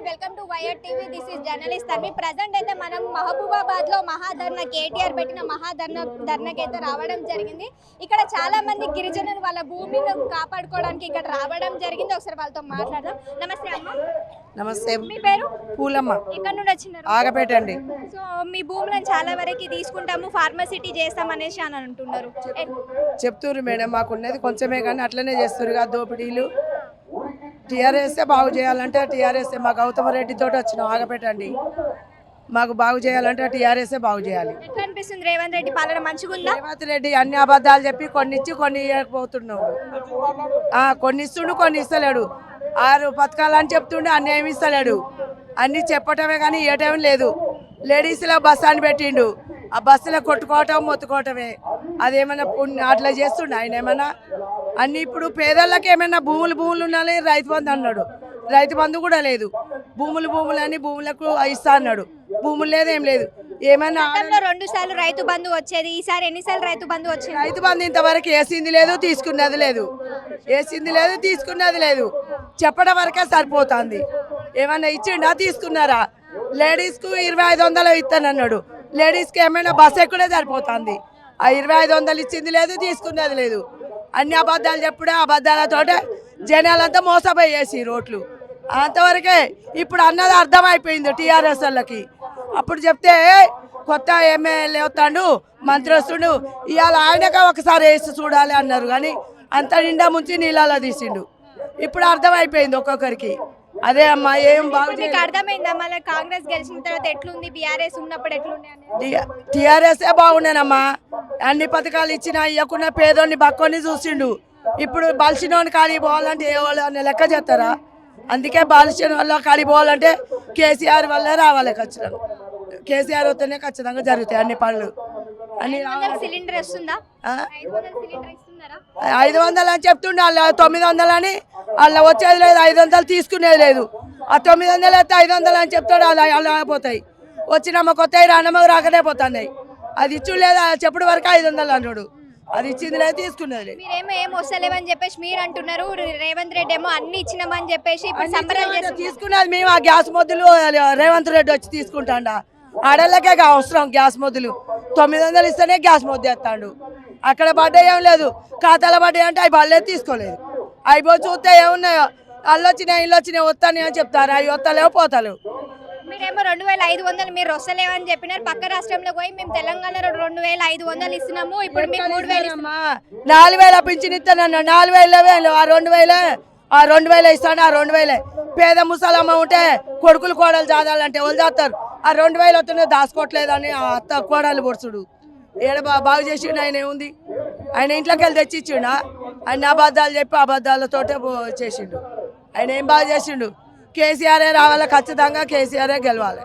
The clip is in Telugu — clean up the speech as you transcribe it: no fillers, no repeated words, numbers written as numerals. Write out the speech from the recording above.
Welcome to YR TV. This is journalist అని. ప్రజెంట్ అయితే మనం మహబూబాబాద్ లో మహాధర్నా కేటీఆర్ పెట్టిన మహాధర్నాకి అయితే రావడం జరిగింది. ఇక్కడ చాలా మంది గిరిజనులు వాళ్ళ భూమిని కాపాడుకోవడానికి ఇక్కడ రావడం జరిగింది. ఒకసారి వాళ్ళతో మాట్లాడదాం. నమస్తే అమ్మ. నమస్తే. మీ పేరు? పూలమ్మ. ఇక్కడ నుండి వచ్చినారు? ఆగపేట అండి. సో మీ భూములను చాలా వరకు తీసుకుంటాము, ఫార్మసిటీ చేస్తాం అనేసి అని అంటున్నారు. చెప్తున్నారు మేడం, మాకున్నది కొంచెమే కానీ అట్లనే చేస్తున్నారు దోపిడీలు. టీఆర్ఎస్ బాగు చేయాలంటే టీఆర్ఎస్ మా గౌతమ రెడ్డి తోటి వచ్చినాం. ఆగపెట్టండి, మాకు బాగు చేయాలంటే టీఆర్ఎస్ బాగు చేయాలి. ఎట్లా అనిపిస్తుంది రేవంత్ రెడ్డి పాలన మంచిగా ఉందా? రేవంత్ రెడ్డి అన్ని అబద్ధాలు చెప్పి కొన్ని ఇచ్చి కొన్ని ఇవ్వకపోతున్నాడు. కొన్ని ఇస్తుండు కొన్ని ఇస్తలేడు. 6 పథకాలు అని చెప్తుండే అన్ని ఏమి ఇస్తలేడు. అన్ని చెప్పటమే కానీ ఇవ్వటం లేదు. లేడీస్లో బస్సు అని పెట్టిండు. ఆ బస్సులో కొట్టుకోవటం మొత్తుకోవటమే. అదేమన్నా అట్లా చేస్తుండే ఆయన ఏమన్నా. అన్ని ఇప్పుడు పేదళ్ళకి ఏమైనా భూములు ఉండాలి. రైతు బంధు అన్నాడు, రైతు బంధు కూడా లేదు. భూములు అని భూములకు ఇస్తా అన్నాడు, భూములు లేదు ఏం లేదు. ఏమైనా 2 సార్లు రైతు బంధు వచ్చేది, ఈసారి ఎన్నిసార్లు రైతు బంధు వచ్చింది? రైతు బంధు ఇంతవరకు వేసింది లేదు, తీసుకున్నది లేదు. వేసింది లేదు, తీసుకున్నది లేదు. చెప్పడం వరకే సరిపోతుంది. ఏమన్నా ఇచ్చిండా, తీసుకున్నారా? లేడీస్కు 2500 ఇస్తానన్నాడు. లేడీస్కి ఏమైనా బస్ ఎక్కుడే సరిపోతుంది. ఆ 2500 ఇచ్చింది లేదు, తీసుకున్నది లేదు. అన్ని అబద్ధాలు చెప్పుడే. అబద్ధాలతోటే జనాలంతా మోసపోయేసి రోడ్లు అంతవరకే. ఇప్పుడు అన్నది అర్థమైపోయింది టీఆర్ఎస్ వాళ్ళకి. అప్పుడు చెప్తే కొత్త ఎమ్మెల్యే వస్తాడు, మంత్రి వస్తుండు, ఇవాళ ఆయనగా ఒకసారి వేసి చూడాలి అన్నారు. కానీ అంత నిండా ముంచి నీళ్ళలో తీసిండు. ఇప్పుడు అర్థమైపోయింది ఒక్కొక్కరికి. అదే అమ్మా, ఏం బాగుంది. అర్థమైందా మళ్ళీ కాంగ్రెస్ గెలిచిన తర్వాత ఎట్లుంది, బీఆర్ఎస్ ఉన్నప్పుడు ఎట్లుండే? టీఆర్ఎస్ఏ బాగుండేనమ్మా. అన్ని పథకాలు ఇచ్చినా ఇవ్వకుండా పేదోడిని బక్కొని చూసిండు. ఇప్పుడు బలిసినోని కాడికి పోవాలంటే ఏ వాళ్ళు అనే లెక్క చేస్తారా? అందుకే బాలిసిన వల్ల కాడికి పోవాలంటే కేసీఆర్ వల్లే రావాలి. ఖచ్చితంగా కేసీఆర్ వస్తేనే ఖచ్చితంగా జరుగుతాయి అన్ని పనులు. అన్ని సిలిండర్ వస్తుందా? 500 అని చెప్తుండే. వాళ్ళ 900 అని వాళ్ళ వచ్చేది లేదు, 500 తీసుకునేది లేదు. ఆ 900 అయితే 500 అని చెప్తాడు. అలా పోతాయి. వచ్చినమ్మ కొత్తవి రానమ్మ రాకనే పోతున్నాయి. అది ఇచ్చు లేదా చెప్పుడు వరకు 500 అన్నాడు. అది ఇచ్చింది లేదు, తీసుకునేది. మీరేమో ఏం వస్తలేమని చెప్పేసి మీరు అంటున్నారు. రేవంత్ రెడ్డి ఏమో అన్ని ఇచ్చినామని చెప్పేసి తీసుకున్నది మేము. ఆ గ్యాస్ మొద్దులు రేవంత్ రెడ్డి వచ్చి తీసుకుంటాడా? ఆడళ్ళకే అవసరం గ్యాస్ మొద్దులు. 900 ఇస్తేనే గ్యాస్ మొద్దు వేస్తాడు. అక్కడ పడ్డా ఏం లేదు. ఖాతాలో పడ్డాయి అంటే అవి పడలేదు, తీసుకోలేదు. అయిపోయి చూస్తే ఏమున్నాయో, అల్లు వచ్చినాయి ఇల్లు వచ్చినాయి వస్తాయి అని చెప్తారు. అవి వస్తలేవు పోతలేవు. మీరేమో 2500 మీరు వస్తలేవని చెప్పినారు. పక్క రాష్ట్రంలో పోయి మేము తెలంగాణలో 2500 ఇస్తున్నాము, ఇప్పుడు మీకు 3000. 4000 పింఛన్ ఇస్తానన్నా. 4000 ఆ 2000 ఇస్తాను. ఆ 2000 పేద ముసలమ్మ ఉంటే కొడుకులు కోడలు జాదాలంటే వాళ్ళు చేస్తారు. ఆ 2000 వస్తేనే దాచుకోవట్లేదని ఆ అత్త కోడలు పొడుచుడు. ఏడ బాగు చేసిండు ఆయన. ఏముంది, ఆయన ఇంట్లోకి వెళ్ళి తెచ్చిచ్చిండా? ఆయన అబద్ధాలు చెప్పి అబద్ధాలతోటే చేసిండు. ఆయన ఏం బాగా చేసిండు? కేసీఆరే రావాలి, ఖచ్చితంగా కేసీఆరే గెలవాలి.